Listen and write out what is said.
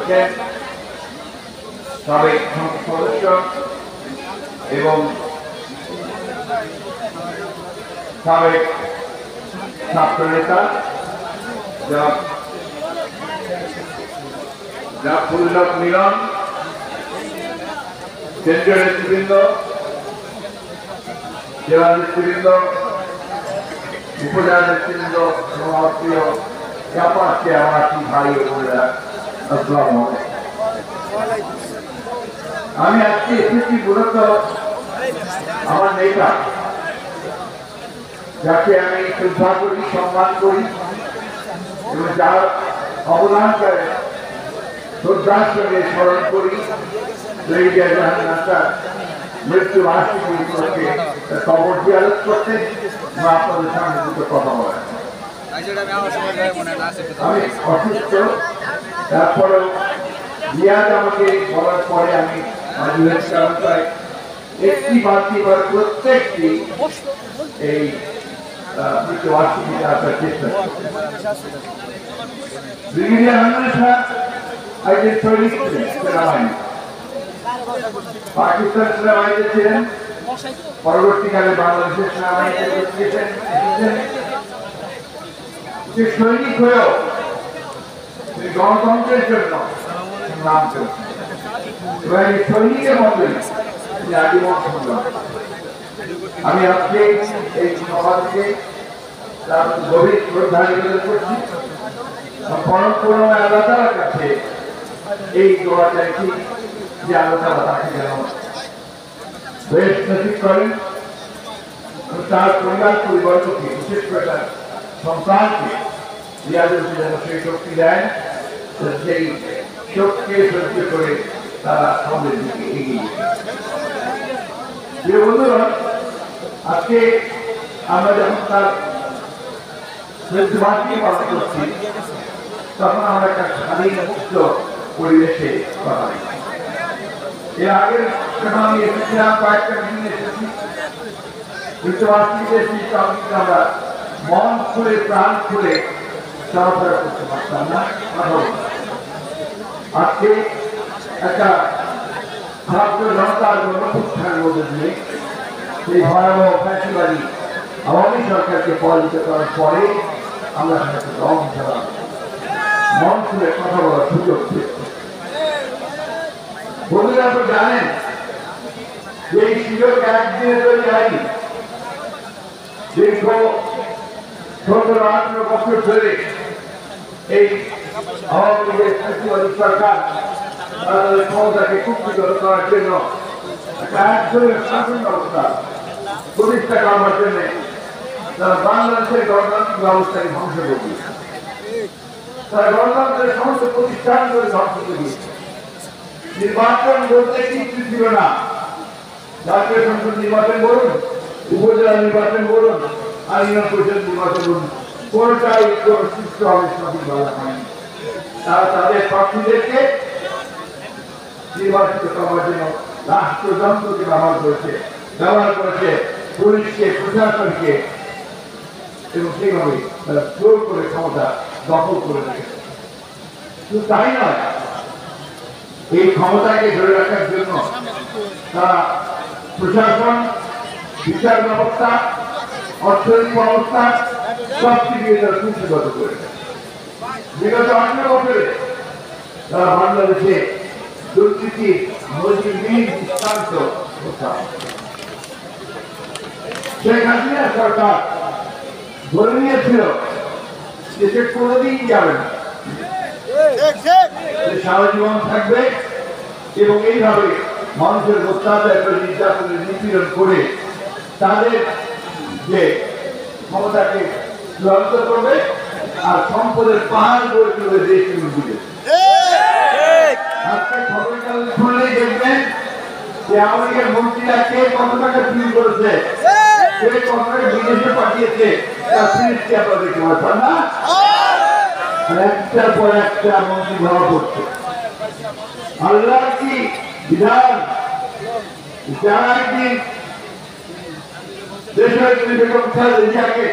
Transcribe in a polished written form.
করছেন সাবেক সংসদ সদস্য এবং সাবেক ছাত্র নেতা জাফরুল্লাহ মিলন, কেন্দ্রীয় নেতৃবৃন্দ, জেলা নেতৃবৃন্দ, উপজেলা নেতৃবৃন্দ, প্রিয় চাপাচ্ছে আমার ভাই ও বোনেরা, আসসালামু আলাইকুম। আমি আজকে এসেছি মূলত আমার নেতা, যাকে আমি শ্রদ্ধা করি, সম্মান করি এবং যার অবদান করে শ্রদ্ধার সঙ্গে স্মরণ করি, মৃত্যু বার্ষিকী উপলক্ষে কবর জিয়ারত করতে আপনাদের সামনে দুটো কথা বলা। আমি অসুস্থ, তারপরেও রিয়াজ আমাকে বলার পরে আমি একটি বাড়তি বা প্রত্যেকটি এই মৃত্যু বার্ষিকীতে আসার চেষ্টা ব্রিগেডিয়ার হান্নান শাহ একজন শহীদ ছিলেন সেনাবাহিনী, পাকিস্তান সেনাবাহিনীতে ছিলেন, পরবর্তীকালে বাংলাদেশের সেনাবাহিনীতে এসেছেন। সে সৈনিক হয়েও তিনি গণতন্ত্রের জন্য সংগ্রাম করেছেন এবং এই সৈনিকের মধ্যে তিনি আজীবন সংগ্রাম। আমি আজকে এই সভাকে তার গভীর শ্রদ্ধা নিবেদন করছি। পরমপূর্ণময় আল্লাহ তাআলার কাছে এই দোয়া চাইছি যে আল্লাহ তাআলা তাকে যেন বেশ নসিব করেন, তার পরিবারকে বিশেষ করে তার সন্তানকে রিয়াজের যেন সেই শক্তি দেন, সেই শক্তিকে সহ্য করে তারা সামনের দিকে এগিয়ে যায়। বন্ধুরা, আজকে আমরা যখন তার মৃত্যুবার্ষিকী পালন করছি, তখন আমরা একটা স্বাধীন মুক্ত পরিবেশে কথা। এর আগের যখন আমি এসেছিলাম, কয়েকটা দিন এসেছি, মৃত্যুবার্ষিকীতে আমরা মন খুলে প্রাণ খুলে চলাফেরা করতে পারতাম না। আজকে একটা ছাত্র জনতার গণপ্রত্যানের মধ্যে দিয়ে সেই ভয়াবহ ফ্যাসিবাদী আওয়ামী সরকারকে পরাজিত করার পরে আমরা দম ছাড়া মন খুলে কথা বলার সুযোগ পেয়েছি। বন্ধুরা, তো জানেন যে এই সুযোগ একদিনে তৈরি হয়নি। দীর্ঘ 17-18 বছর ধরে এই আওয়ামী লীগের ফ্যাসিবাদী সরকার তাদের ক্ষমতাকে কুক্ষিগত করার জন্য শাসন ব্যবস্থা প্রতিষ্ঠা করার জন্য তারা বাংলাদেশের গণতান্ত্রিক ব্যবস্থাকে ধ্বংস করে দিয়েছে। তারা গণতন্ত্রের সমস্ত প্রতিষ্ঠান করে ধ্বংস করে দিয়েছে। নির্বাচন বলতে কিছু ছিল না। জাতীয় সংসদ নির্বাচন বলুন, উপজেলা নির্বাচন বলুন, আর ইউনিয়ন পরিষদ নির্বাচন বলুন, কোনটাই কোন সুষ্ঠু হবে সঠিকভাবে হয়নি। তারা তাদের প্রার্থীদেরকে নির্বাচিত করার জন্য রাষ্ট্রযন্ত্রকে ব্যবহার করেছে পুলিশকে, প্রশাসনকে, এবং সেইভাবে তারা জোর করে ক্ষমতা দখল করে রেখেছে। শুধু তাই নয়, এই ক্ষমতাকে ধরে রাখার জন্য তারা প্রশাসন, বিচার ব্যবস্থা, অর্থনৈতিক ব্যবস্থা সবকিছুকে তারা কুক্ষিগত করেছে। বিগত 18 বছরে তারা বাংলাদেশে দুর্নীতির নজিরবিহীন দৃষ্টান্ত শেখ হাসিনা সরকার ধরে নিয়েছিল যে সে কোনোদিন যাবে না, সারা জীবন থাকবে এবং এইভাবে মানুষের অত্যাচার করে, নির্যাতনের নিপীড়ন করে তাদের যে ক্ষমতাকে চূড়ান্ত করবে আর সম্পদের পাহাড় গড়ে তুলবে দেশ এবং বিদেশ। আজকে খবরের কাগজ খুললেই দেখবেন যে আমেরিকার মন্ত্রীরা কে কত টাকা চুরি করেছে, কে কত টাকা বিদেশে পাঠিয়েছে, তার ফিরিস্তি আপনারা দেখতে পাচ্ছেন না? একটার পর একটা মন্ত্রী ধরা পড়ছে। আল্লাহ কি বিধান, যারা একদিন দেশের বেগম খালেদা জিয়াকে